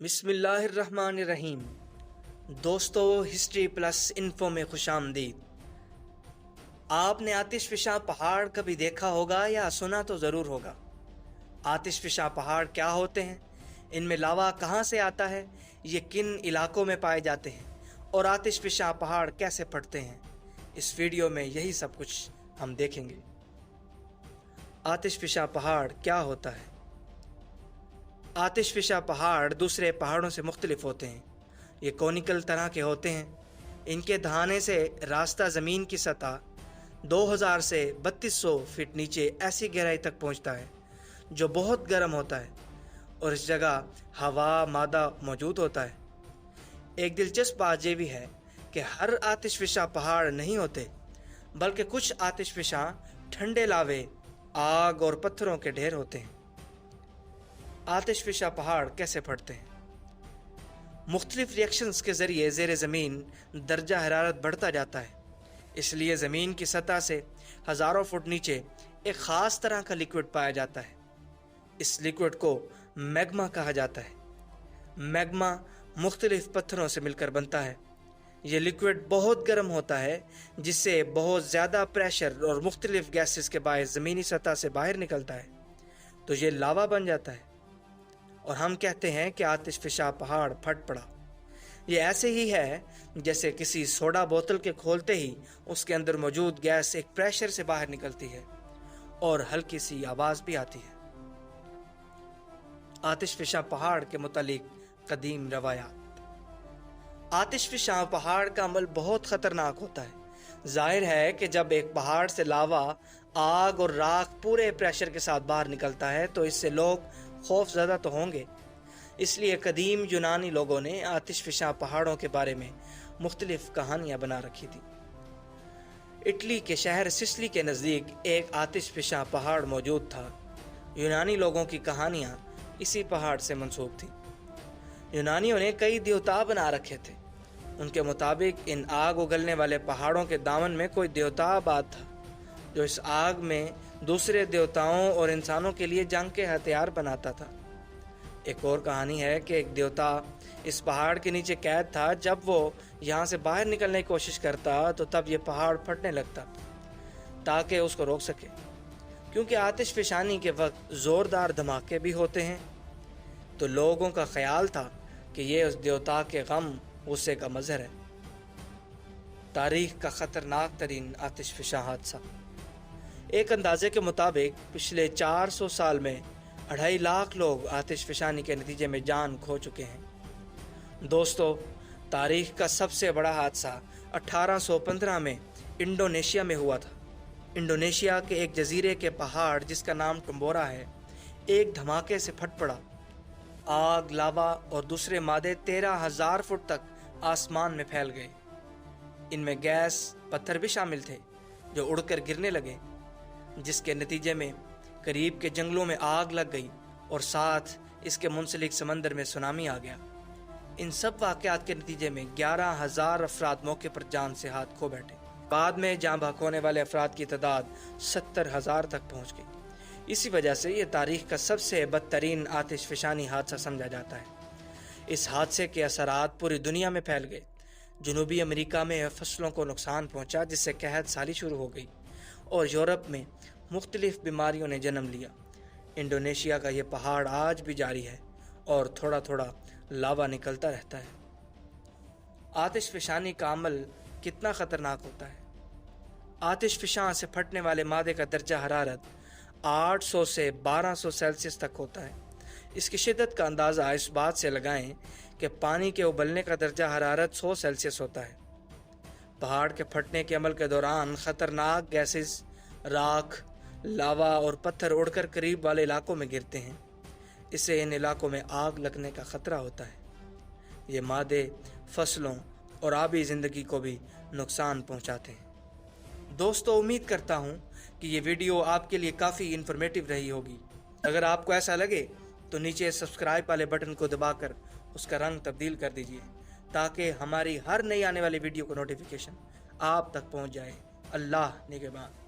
بسم اللہ الرحمن الرحیم۔ دوستو، ہسٹری پلس انفو میں خوش آمدید۔ آپ نے آتش فشاں پہاڑ کبھی دیکھا ہوگا یا سنا تو ضرور ہوگا۔ آتش فشاں پہاڑ کیا ہوتے ہیں، ان میں لاوا کہاں سے آتا ہے، یہ کن علاقوں میں پائے جاتے ہیں اور آتش فشاں پہاڑ کیسے پھٹتے ہیں، اس ویڈیو میں یہی سب کچھ ہم دیکھیں گے۔ آتش فشاں پہاڑ کیا ہوتا ہے؟ آتش فشاں پہاڑ دوسرے پہاڑوں سے مختلف ہوتے ہیں۔ یہ کونیکل طرح کے ہوتے ہیں۔ ان کے دہانے سے راستہ زمین کی سطح 2000 سے 3200 فٹ نیچے ایسی گہرائی تک پہنچتا ہے جو بہت گرم ہوتا ہے، اور اس جگہ ہوا مادہ موجود ہوتا ہے۔ ایک دلچسپ بات یہ بھی ہے کہ ہر آتش فشاں پہاڑ نہیں ہوتے، بلکہ کچھ آتش فشاں ٹھنڈے لاوے، آگ اور پتھروں کے ڈھیر ہوتے ہیں۔ آتش فشاں پہاڑ کیسے پھٹتے ہیں؟ مختلف ریئیکشنز کے ذریعے زیر زمین درجہ حرارت بڑھتا جاتا ہے، اس لیے زمین کی سطح سے ہزاروں فٹ نیچے ایک خاص طرح کا لیکوڈ پایا جاتا ہے۔ اس لیکوڈ کو میگما کہا جاتا ہے۔ میگما مختلف پتھروں سے مل کر بنتا ہے۔ یہ لیکوڈ بہت گرم ہوتا ہے، جس سے بہت زیادہ پریشر اور مختلف گیسز کے باعث زمینی سطح سے باہر نکلتا ہے، تو یہ لاوا بن جاتا ہے، اور ہم کہتے ہیں کہ آتش فشاں پہاڑ پھٹ پڑا۔ یہ ایسے ہی ہے جیسے کسی سوڈا بوتل کے کھولتے ہی اس کے اندر موجود گیس ایک پریشر سے باہر نکلتی ہے اور ہلکی سی آواز بھی آتی ہے۔ آتش فشاں پہاڑ کے متعلق قدیم روایات۔ آتش فشاں پہاڑ کا عمل بہت خطرناک ہوتا ہے۔ ظاہر ہے کہ جب ایک پہاڑ سے لاوا، آگ اور راکھ پورے پریشر کے ساتھ باہر نکلتا ہے تو اس سے لوگ خوف زدہ تو ہوں گے۔ اس لیے قدیم یونانی لوگوں نے آتش فشاں پہاڑوں کے بارے میں مختلف کہانیاں بنا رکھی تھی۔ اٹلی کے شہر سسلی کے نزدیک ایک آتش فشاں پہاڑ موجود تھا۔ یونانی لوگوں کی کہانیاں اسی پہاڑ سے منسوب تھیں۔ یونانیوں نے کئی دیوتا بنا رکھے تھے۔ ان کے مطابق ان آگ اگلنے والے پہاڑوں کے دامن میں کوئی دیوتا آباد تھا، جو اس آگ میں دوسرے دیوتاؤں اور انسانوں کے لیے جنگ کے ہتھیار بناتا تھا۔ ایک اور کہانی ہے کہ ایک دیوتا اس پہاڑ کے نیچے قید تھا۔ جب وہ یہاں سے باہر نکلنے کی کوشش کرتا تو تب یہ پہاڑ پھٹنے لگتا تاکہ اس کو روک سکے، کیونکہ آتش فشانی کے وقت زوردار دھماکے بھی ہوتے ہیں، تو لوگوں کا خیال تھا کہ یہ اس دیوتا کے غم غصے کا مظہر ہے۔ تاریخ کا خطرناک ترین آتش فشاں حادثہ۔ ایک اندازے کے مطابق پچھلے 400 سال میں 2.5 لاکھ لوگ آتش فشانی کے نتیجے میں جان کھو چکے ہیں۔ دوستو، تاریخ کا سب سے بڑا حادثہ 1815 میں انڈونیشیا میں ہوا تھا۔ انڈونیشیا کے ایک جزیرے کے پہاڑ جس کا نام ٹمبورا ہے، ایک دھماکے سے پھٹ پڑا۔ آگ، لاوا اور دوسرے مادے 13,000 فٹ تک آسمان میں پھیل گئے۔ ان میں گیس، پتھر بھی شامل تھے جو اڑ کر گرنے لگے، جس کے نتیجے میں قریب کے جنگلوں میں آگ لگ گئی اور ساتھ اس کے منسلک سمندر میں سونامی آ گیا۔ ان سب واقعات کے نتیجے میں 11,000 افراد موقع پر جان سے ہاتھ کھو بیٹھے۔ بعد میں جاں بحق ہونے والے افراد کی تعداد 70,000 تک پہنچ گئی۔ اسی وجہ سے یہ تاریخ کا سب سے بدترین آتش فشانی حادثہ سمجھا جاتا ہے۔ اس حادثے کے اثرات پوری دنیا میں پھیل گئے۔ جنوبی امریکہ میں فصلوں کو نقصان پہنچا، جس سے قحط سالی شروع ہو گئی، اور یورپ میں مختلف بیماریوں نے جنم لیا۔ انڈونیشیا کا یہ پہاڑ آج بھی جاری ہے اور تھوڑا تھوڑا لاوا نکلتا رہتا ہے۔ آتش فشانی کا عمل کتنا خطرناک ہوتا ہے؟ آتش فشاں سے پھٹنے والے مادے کا درجہ حرارت 800 سے 1200 سیلسیس تک ہوتا ہے۔ اس کی شدت کا اندازہ اس بات سے لگائیں کہ پانی کے ابلنے کا درجہ حرارت 100 سیلسیس ہوتا ہے۔ پہاڑ کے پھٹنے کے عمل کے دوران خطرناک گیسز، راکھ، لاوا اور پتھر اڑ کر قریب والے علاقوں میں گرتے ہیں۔ اس سے ان علاقوں میں آگ لگنے کا خطرہ ہوتا ہے۔ یہ مادے فصلوں اور آبی زندگی کو بھی نقصان پہنچاتے ہیں۔ دوستو، امید کرتا ہوں کہ یہ ویڈیو آپ کے لیے کافی انفارمیٹیو رہی ہوگی۔ اگر آپ کو ایسا لگے تو نیچے سبسکرائب والے بٹن کو دبا کر اس کا رنگ تبدیل کر دیجیے، تاکہ ہماری ہر نئی آنے والی ویڈیو کو نوٹیفیکیشن آپ تک پہنچ جائے۔ اللہ نگہبان۔